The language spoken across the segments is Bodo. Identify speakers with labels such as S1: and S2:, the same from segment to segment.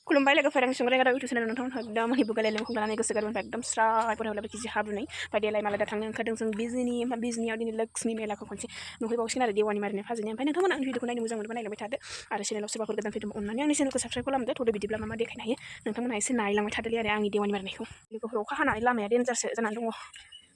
S1: खुलुमबाय लोगोफोर आं संग्राय गादा इउटुब चेनेल नोंथांमोनहा एकदम हिबु गालायनाय खुंनानै गोसो गारबोनिफ्राय एकदम स्राय फरायहरलाय किजि हाब्रुनै बायदेलाय मालाय दा थांनो ओंखारदों जों बिजनियाव दिनै लक्ष्मी मेलाखौ खनसे नुहैबावसिगोन आरो देवानि मारिनाय फाजिनाय ओमफ्राय नोंथांमोना आंनि भिडिअखौ नायनो मोजां मोनोबा नायलांबाय थादो आरो चेनेलाव सोरबाफोर गोदान फैदोंबा अननानै आंनि चेनेलखौ साबस्क्राइब खालामदो थ'दो बिदिब्ला मा देखायनो हायो नोंथांमोना एसे नायलांबाय थादोलै आरो आंनि देवानि मारिनायखौ लोगोफोर अखा हानानै लामाया डेन्जारसो जानानै दङ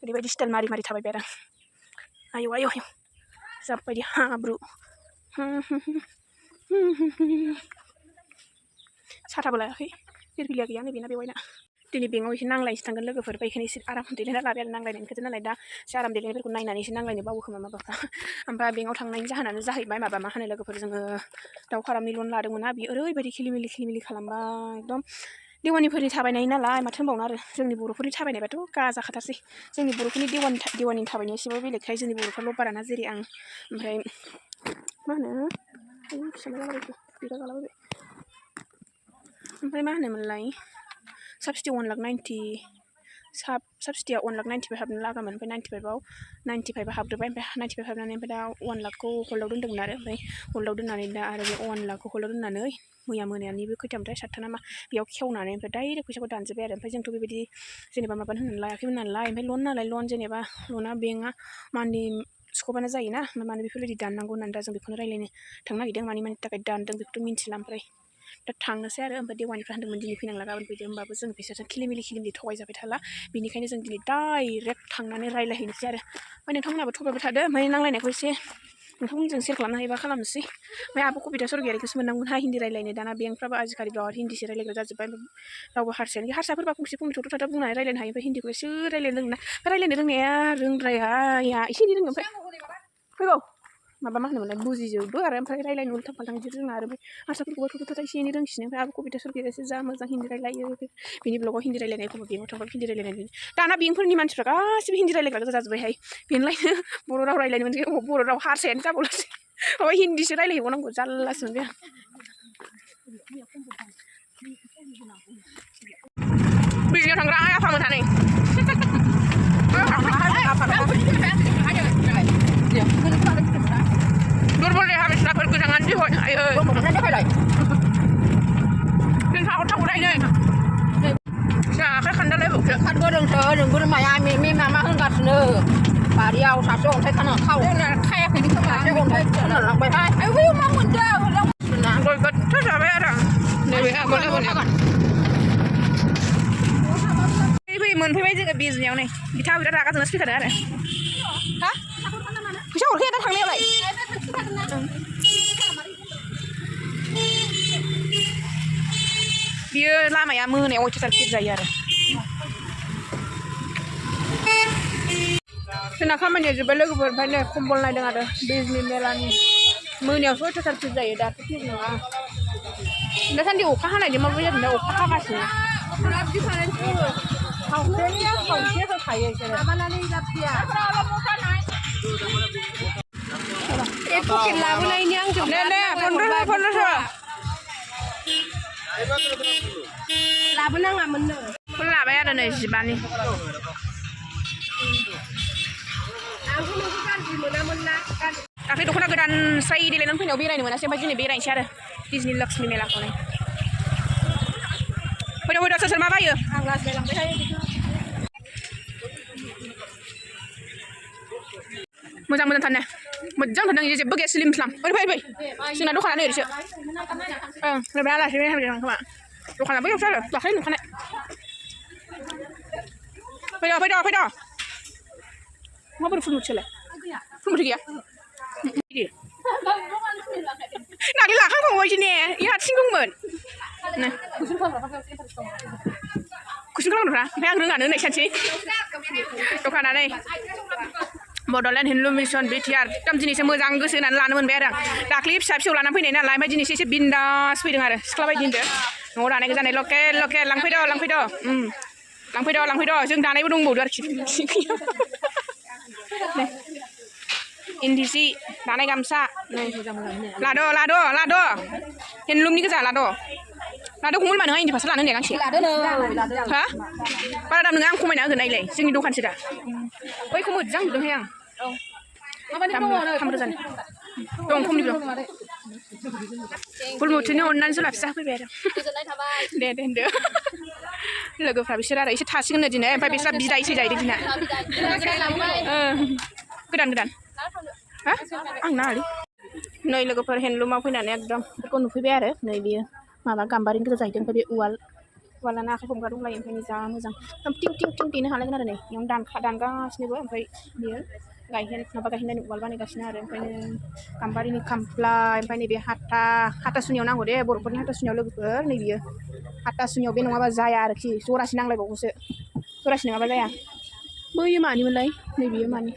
S1: ओरैबायदि स्टाइल मारि मारि थाबायबाय आरो आयौ आयौ आयौ जाबायदि हाब्रु साथाबो लायाखै फिरफिलिया गैया नै बेना बेवाइना दिनै बेंकआव एसे नांलायनोसो थांगोन लोगोफोर बेखायनो एसे आराम देलायना लाबाय आरो नांलायनायनि खोथा नालाय दा एसे आराम देलायनायफोरखौ नायनानै एसे नांलायनो बावो खोमा माबाफ्रा ओमफ्राय बेंकआव थांनायनि जाहोनानो जाहैबाय माबा मा होनो लोगोफोर जोङो दाउ फारामनि लन लादोंमोन ना बियो ओरैबायदि खिलिमिलि खालामबाय एकदम देवानिफोरनि थाबायनाय नालाय माथो होनबावनो आरो जोंनि बर'फोरनि थाबायनायबाथ' गाजाखाथारसै जोंनि बर'फोरनि देवानि थाबायनाया एसेबाबो बेलेगखाय जोंनि बर'फ्राल' बाराना जेरै आं ओमफ्राय मा होनो फिसाला जालाबायखो बिरा गालाबायबाय ओमफ्राय मा होनोमोनलाय साबसिटि 1,90,000 साबसिटिया 1,95,000 हाबनो लागामोन ओमफ्राय 95 हाबग्रोबाय ओमफ्राय 95 हाबनानै ओमफ्राय दा 1 लाखखौ हल्डआव दोन्दोंमोन आरो ओमफ्राय हल्डआव दोननानै दा आरो बे 1 लाखखौ हल्डआव दोननानै मैया मोनानिबो खैथामोनथाय 7था नामा बेयाव खेवनानै ओमफ्राय डाइरेक्ट फैसाखौ दानजोब्बाय आरो ओमफ्राय जोंथ' बेबायदि जेनेबा माबानो होननानै लायाखैमोन नालाय ओमफ्राय लन नालाय लन जेनेबा लना बेंकआ मान्थलि स्क'पआनो जायोना मानो बेफोरबायदि दाननांगौ होननानै दा जों बेखौनो रायलायनो थांनो नागिरदों मानि थाखाय दानदों बेखौथ' मिन्थिला ओमफ्राय दा थांनोसै आरो ओमफ्राय देवानिफ्रा होनदोंमोन दिनै फैनांला गाबोन फैदो होमबाबो जों बिसोरजों खिलिमिलि थगायजाबाय थाला बेनिखायनो जों दिनै डाइरेक्ट थांनानै रायलायहैनोसै आरो ओमफ्राय नोंथांमोनाबो थगायबाय थादो ओमफ्राय नांलायनायखौ एसे नोंथांमोनजों सेयार खालामनो हायोबा खालामनोसै ओमफ्राय आब' कबिता सरगियारिखौसो मोननांगौहा हिन्दी रायलायनो दाना बेंकफ्राबो आजिखालि बिराद हिन्दीसो रायलायग्रा जाजोब्बाय रावबो हारसाफोरबा फंसे थ'था बुंनानै रायलायनो हायो ओमफ्राय हिन्दीखौ एसे रायलायनो रोङोना रायलायनो रोंनाया रोंद्राया एसे एनै रोङो ओमफ्राय फैगौ माबा मा होनोमोनलाय बुजिजोबो आरो ओमफ्राय रायलायनो उल्थां फाल्थां बिदि रोङा आरो ओमफ्राय हारसाफोरखौबो थ'था एसे एनै रोंसिनो ओमफ्राय आब' कबिता सरगियारियासो जा मोजां हिन्दी रायलायो बिनि ब्लगाव हिन्दी रायलायनाय एखमबा बेंकआव थांबा हिन्दी रायलायनाय दाना बेंकफोरनि मानसिफ्रा गासिबो हिन्दी रायलायग्रा गोजा जाजोब्बायहाय बेनोलायनो बर' राव रायलायनो मोनसै बर' राव हारसायानो जाबावलासै माबा हिन्दीसो रायलायहैबावनांगौ जारलासो मोनबाय आं बिजनियाव थांग्रा आइ आफामोन थानै दुरबल देहा बिसिनाफोर गोजाङानो दिहर आयो जों थांगौ दायनै जोंहा आखाइ खान्दालायबावसो
S2: खानगोरोंसो नोंबो माया मे मामा होनगासिनो बारियाव सासे अन्थाइ खाव खायाखैनो खोमा सासे अन्थाइ खोनालांबायहाय आयौ मा मोनदों
S1: गय गोथौ जाबाय आरो नैबे आगोल फै मोनफैबाय जोङो बिजनियाव नै बिथाङा बिराद रागा जोंनासो फैखादों आरो हा फैसा हरखाया दा थांनायावलाय बियो लामाया मोनायाव अयथासार भिर जायो आरो जोंना खामानिया जोब्बाय लोगोफोर ओमफ्राय नै कम्बल नायदों आरो बिजनि मेलानि मोनायावसो अयथासार भिर जायो दाथ' भिर नङा दासान्दि अखा हानायजों माबोरै जादों दा अखा हागासिनो खावसे होखायो बिसोरो एक पकेट लाबोनायनि आंजों फन्द्रस'
S2: लाबोनाङामोननो
S1: लाबाय आरो नै 15नि दाख्लै दख'ना गोदान स्राय देलायनानै फैनायाव बेरायनो मोनासै ओमफ्राय दिनै बेरायनोसै आरो बिजनि लक्ष्मी मेलाखौ नै फैदो सोर मा बायो
S2: आं लासैलांबाय थायो
S1: मोजां थारनो मोजां थारदों जेबो गैया स्लिम स्लाम ओरै फै जोंना दखाना नै ओरैसो ओं नैबे आलासि बेरायनो खोमा दखाना बैयावसो आरो दाख्लै नुखानाय फैद' माबोरै फुलमुथियालाय फुलमुथि गैया दाख्लै लाखांखांबायसो ने इ हारसिं दंमोन कुइसन खालामग्राफ्रा ओमफ्राय आं रोङानो होननाय सानसै दखाना नै बड'लेण्ड हिन्दु मिसन बिटिआर एकदम दिनैसो मोजां गोसो होनानै लानो मोनबाय आरो आं दाख्लै फिसा लानानै फैनाय नालाय ओमफ्य दिनैसो एसे बिन्दास फैदों आरो सिख्ला बायदि होनदो न'आव दानाय गोजानाय लकेल लांफैद' जों दानायबो दंबावदो आरोखि इन्दि सि दानाय गामसा लाद' हेन्दलुमनि गोजा लाद' खमल मा नोंहा इन्दि फास्रा लानो होननाया गांसे हा बारा दाम नङा आं खमायना होगोन नायलाय जोंनि दखानसो दा बैखौ मोजां नुदोंहाय आं 3,000 दं खमनि दं बुलमुथुनि अननानै जुला फिसा फैबाय आरो
S2: गोजोननाय थाबाय
S1: दे लोगोफ्रा बिसोर आरो एसे थासिगोन दिनै ओमफ्राय बिस्रा बिदायसो जाहैदों दिना गोदान हा आं नाङालै नै लोगोफोर हेन्दलुमाव फैनानै एकदम बेखौ नुफैबाय आरो नै बियो माबा गाम्बारिनि गोजा जाहैदों ओमफ्राय बे उवालाना आखाइ हमग्रा दंलायो ओंखायनो जा मोजां टिं टिं टिं देनो हालायगोन आरो नै बेयावनो दानगासिनोबो ओमफ्राय बियो गायहेन उवाल बानायगासिनो आरो ओंखायनो गाम्बारिनि खामफ्लाय ओमफ्राय नैबे हाथासुनियाव नांगौ दे बर'फोरनि हाथासुनियाव लोगोफोर नै बियो हाथासुनियाव बे नङाबा जाया आरोखि जरासे नांलायबावगौसो जरासे नङाबा जाया बैयो मानिमोनलाय नै बियो मानि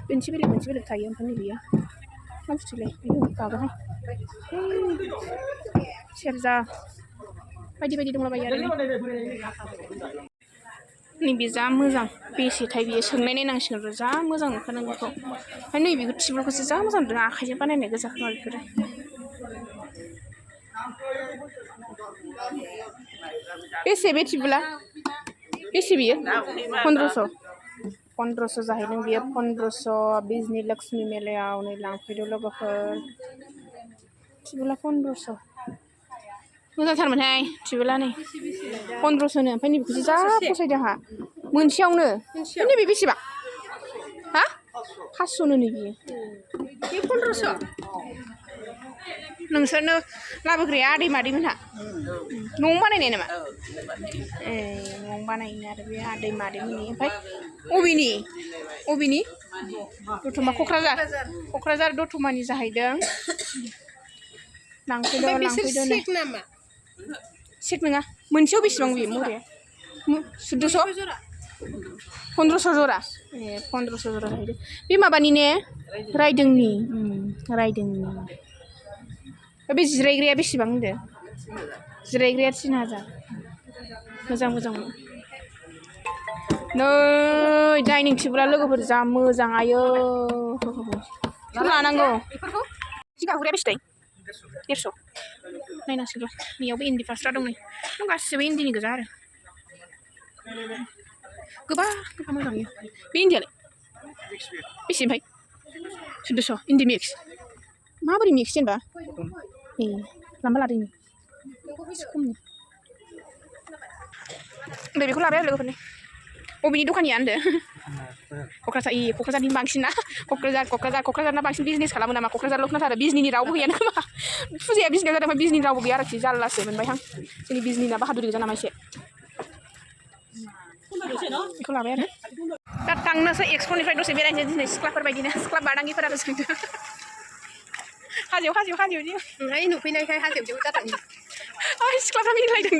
S1: मोनसे बेलेग थायो ओमफ्राय नै बियो मा बुस्थुलाय गाबोहाय सेरजा बायदि दंलाबायो आरो नैबे जा मोजां बेसेथाय बियो सोंनाय नायनांसिगोन र' जा मोजां नुखादों बेखौ ओमफ्राय नैबेखौ टिबुलखौसो जा मोजां नुदों आखाइजों बानायनाय गोजा खोमा बेफोरो बेसे बे टिबुला बेसे बियो 1500 जाहैदों बियो 1500 बिजनि लक्ष्मी मेलायाव नै लांफैदो लोगोफोर टिबुला 1500 मोजांथारमोनहाय टिबुला नै 1500नो ओमफ्राय नैबेखौसो जा फसायदों आंहा मोनसेयावनो नैबे बेसेबां हा 500नो नै बियो बे 1500 नोंसोरनो लाबोग्राया आदै मादैमोनहा न'आवनो बानायनाय नामा ए न'आवनो बानायनाय आरो बे आदै मादैमोननि ओमफ्राय अबेनि दतमा क'क्राझार दतमानि जाहैदों लांफैदो सेक नङा मोनसेयाव बेसेबां बियो मरिया 1400 1500 जरा ए 1500 जरा जाहैदों बे माबानि ने रायदोंनि बे जिरायग्राया बेसेबां होनदों जिरायग्राया 3000 मोजां नै डाइनिं टेबोला लोगोफोर जा मोजां आयो लानांगौ जिगाबग्राया बेसे 150 नायनांसिगोन बेयावबो इन्दि फास्रा दं नै गासिबो इन्दिनि गोजा आरो गोबा मोजां बे इन्दियालाय बेसे ओमफ्राय 1400 इन्दि मिक्स माबोरै मिक्स जेनेबा ए लांबा लादों खमनि ओमफ्राय बेखौ लाबाय आरो लोगोफोरनि बबेनि दखानिया होनदो क'क्राझारनि बांसिन ना क'क्राझारना बांसिन बिजनेस खालामो नामा क'क्राझारल' खोनाथारो बिजनिनि रावबो गैयानो खोमा फुजाया बिजनियाव जादों ओमफ्राय बिजनिनि रावबो गैया आरोखि जारलासो मोनबाय आं जोंनि बिजनिना बाहादुरि गोजा नामा एसे बेखौ लाबाय आरो दा थांनोसै एक्सप'निफ्राय दसे बेरायनोसै दिनै सिख्लाफोर बायदिनो सिख्ला बादांगिफोराबो सोंदों हाजोआव दि ओमफ्राय नुफैनायखाय हाजोआव जाथारनि सिख्लाफ्रा मिलायदों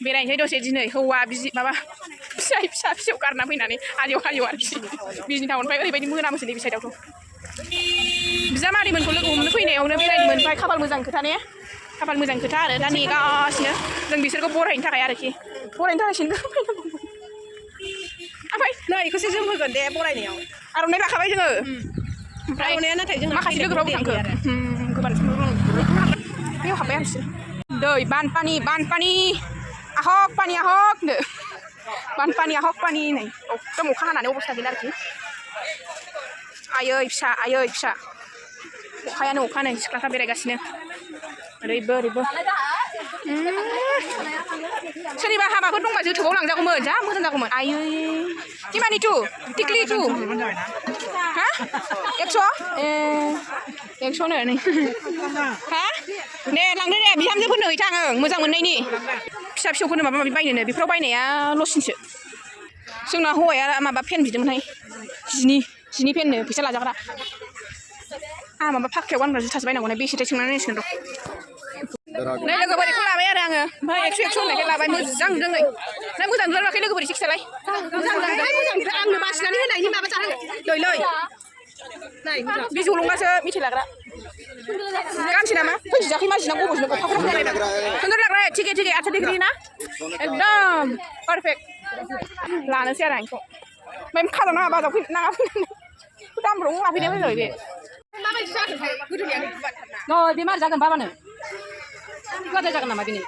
S1: बेरायनोसै दसे दिनै हौवा माबा फिसा गारना फैनानै हाजोआव आरोखि बिजनि टाउननिफ्राय ओरैबायदि मोनामोसै नैबे साइडआवथ' बिजामादैमोनखौ लोगो हमनो फैनायावनो बेरायनो मोनबाय खाफाल मोजां खोथा आरो दा नेगासिनो जों बिसोरखौ बरायनो थाखाय आरोखि ओमफ्राय नै बेखौसो जों होगोन दे बरायनायाव आर'नाइ लाखाबाय जोङो ओमफ्राय आर'नाइया नाथाय जों माखासे लोगोफ्राबो थांखो बेयाव हाबबाय आरो दै बानपानि आहक पानि बानपानि नै एकदम अखा हानानै अबस्था गैला आरोखि आयै फिसा अखायानो अखा नै सिख्लाफ्रा बेरायगासिनो ओरैबो सोरनिबा हाबाफोर दंबा जोथोबाव लांजागौमोन जा मोजां जागौमोन आयै किमानि टिक्लि हा 100 ए 100नो नै हा दे लांदो दे बिहामजोफोरनो हैथां आं मोजां मोननायनि फिसौफोरनो माबा माबि बायनोनो बेफोराव बायनाया लससिनसो जोंना हौवाया माबा पेन बिदोंमोनहाय जिनि पेननो फैसा लाजाग्रा आंहा माबा फाख्रियाव गानग्रा जुथासो बायनांगौना बेसेथाय सोंनानै नायसिगोन र' नै लोगोफोर बेखौ लाबाय आरो आङो ओमफ्राय 100 होननायखाय लाबाय मोजां नुदों नै मोजां नुदों लोगोफोर एसे खिथालाय आंनो बासिनानै होनायनि माबा जादों लै बे जलंगासो मेथाइ लाग्रा गानसै नामा फैजाखै माजिना गब'जों सुन्दर लाग्रा थिगे आथा डिग्री ना एकदम पारफेक्ट लानोसै आरो आंखौ ओमफ्राय खाजाव नाङा बाजाव नाङा फैनानै दामफ्राव लाफैनाय फैबाय बे माबायदि जागोनथाय गोदोनिया नै बेमार जागोन बाबानो गोदा जागोन नामा दिनै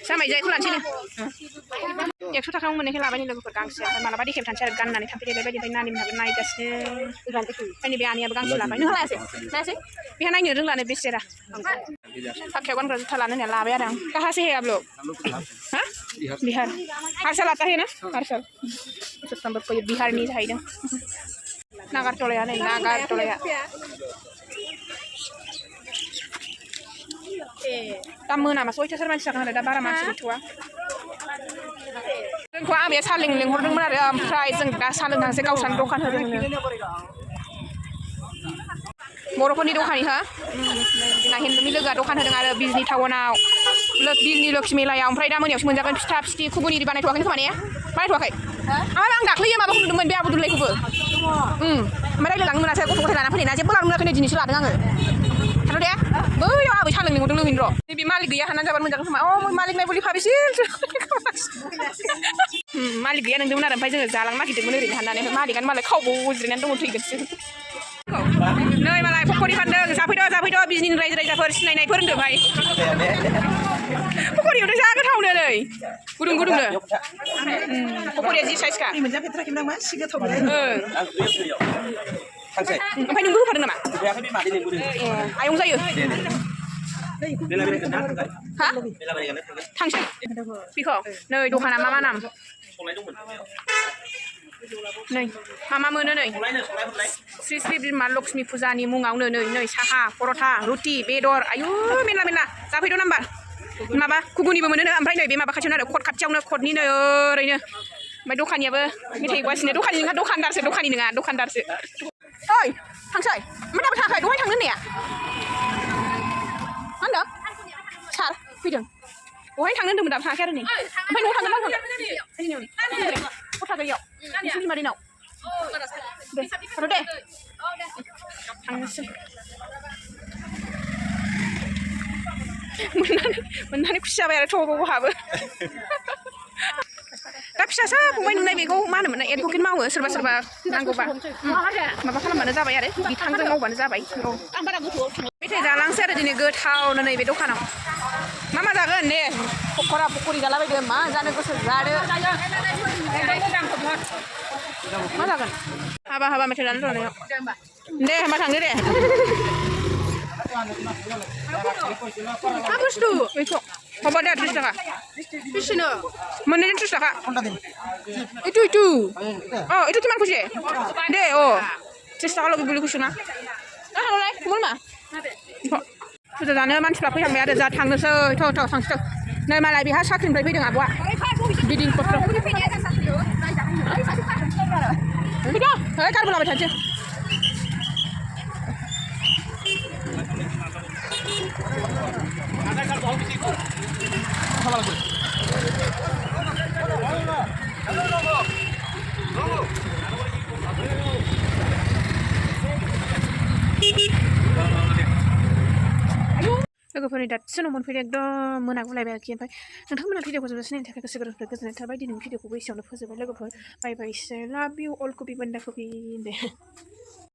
S1: जामाय जायखौ लानोसै 100 थाखायाव मोननायखौ लाबायनि लोगोफोर गांसे ओमफ्राय मालाबा देखेब थानोसै आरो गाननानै थांफेरलाय बायदि ओमफ्राय नानि मोनहाबो नायगासिनो ओमफ्राय बे आनैयाबो गांसे लाबाय नोंहा लायासै बेहा नायनो रोंलानो बेसेरा फाखायाव गानग्रा जुथा लानो होनना लाबाय आरो आं कहाँ से है आप लोग हाँ बिहार हारसाल आता है ना हारसाल बिहारनि जाहैदों नागारटलाया नै नागारटलाया दा मोनामा 6थासो मानसि जागोन आरो दा बारा मानसि गैथ'वा जोंखौ आबैया साहा लिंहरदोंमोन आरो ओमफ्राय जों दा साहा लोंनांसै गावस्रानो दखान होदोंनो बर'फोरनि दखानि हा जोंना हिन्दुनि लोगोआ दखान होदों आरो बिजनि टाउनाव बिजनि लक्ष्मी मेलायाव ओमफ्राय दा मोनायावसो मोनजागोन फिथा फिथि खुगुनि बानायथ'वाखै खोमा ने बानायथ'वाखै आं दाख्लैयो माबाखौ नुदोंमोन बे आबुदुल्लायखौबो ओमफ्राय रायज्लायलांनो मोनासै गथ' गथाय लाना फैनाय जेबो लानो मोनाखै दिनैसो लादों आङो थाथ' दे बैयाव आबै साहा लिंहरदों लोंहैनो र' नैबे मालिक गैया हाननानै जाबानो मोनजागोन खोमा मालिक नाय बलि भाबिसिल मालिक गैया नंदोंमोन आरो ओमफ्राय जोङो जालांनो नागिरदोंमोन ओरैनो हाननानै ओमफ्राय मालिकानो मालाय खावबाव जिरायनानै दङ थैगोनसो नै मालाय पकरि फानदों जाफैद' बिजनिनि रायजो राजाफोर सिनायनायफोर होनदों भाइ पकरियावथ' जा गोथावनो नै गुदुंनो पकरिया जि साइजखा
S3: मोनजाफेरथाराखैमोन आं मासि गोथाव
S1: ओमफ्राय नोंबो होफादों नामा आयं जायो हा थांसै बेखौ नै दखाना मा नाम नै मा मोनो नै श्री श्री बिमा लक्ष्मी फुजानि मुङावनो नै साहा परथा रुटि बेदर आयु मेरला जाफैद' नाम्बार माबा खुगुनिबो मोनो ओमफ्राय नै बे माबा खाथियावनो आरो कट खाथियावनो कटनि नै ओरैनो ओमफ्राय दखानियाबो मेथाइ हगासिनो दखानि नङा दखानदारसो ओइ थांसै ओमफ्राय दाबो थाङाखै दहाय थांनो होननाया मा होनदों सार फैदों दहाय थांनो होन्दोंमोन दाबो थाङाखै आरो नै ओमफ्राय न'आव थांगोन खथा गैयाव नोंसोरनि मादैनाव दे थांनोसै मोननानै खुसि जाबाय आरो थबाव हाबो दा फिसासा फंबाय नुनाय बेखौ मा होनोमोन एडभकेट मावो सोरबा नांगौबा माबा खालामबानो जाबाय आरो बिथांजों मावबानो जाबाय मेथाइ जालांसै आरो दिनै गोथावनो नैबे दखानाव मा जागोन दे पकरा पकरि जालाबायदो मा जानो गोसो जादो मा जागोन हाबा मेथाइ जानो र'नायाव दे होमबा थांदो दे मा बुस्थु बेखौ हबा दे 30 थाखा बेसेनो मोननैजों 30 थाखा itu oh itu cuma kucing deh oh 30 थाखा लगे beli kucingnya हालाय कुमोल मा फुजा जानो मानसिफ्रा फैहांबाय आरो जा थांनोसै थ' थांसै नै मालाय बेहा साख्रिनिफ्राय फैदों आब'आ बिदिन पत्र फैद' गारबोलाबाय थानोसै लोगोफोरनि दासो न' मोनफैदों एकदम मोनागुलायबाय आरोखि ओमफ्राय नोंथांमोना भिडिअखौ जोबजासे नायनो थाखाय गोसो गोरबोनिफ्राय गोजोननाय थाबाय दिनैनि भिडिअखौबो एसेयावनो फोजोबबाय लोगोफोर बाय बाय लाभ इउ अल कपि बान्दा कपि दे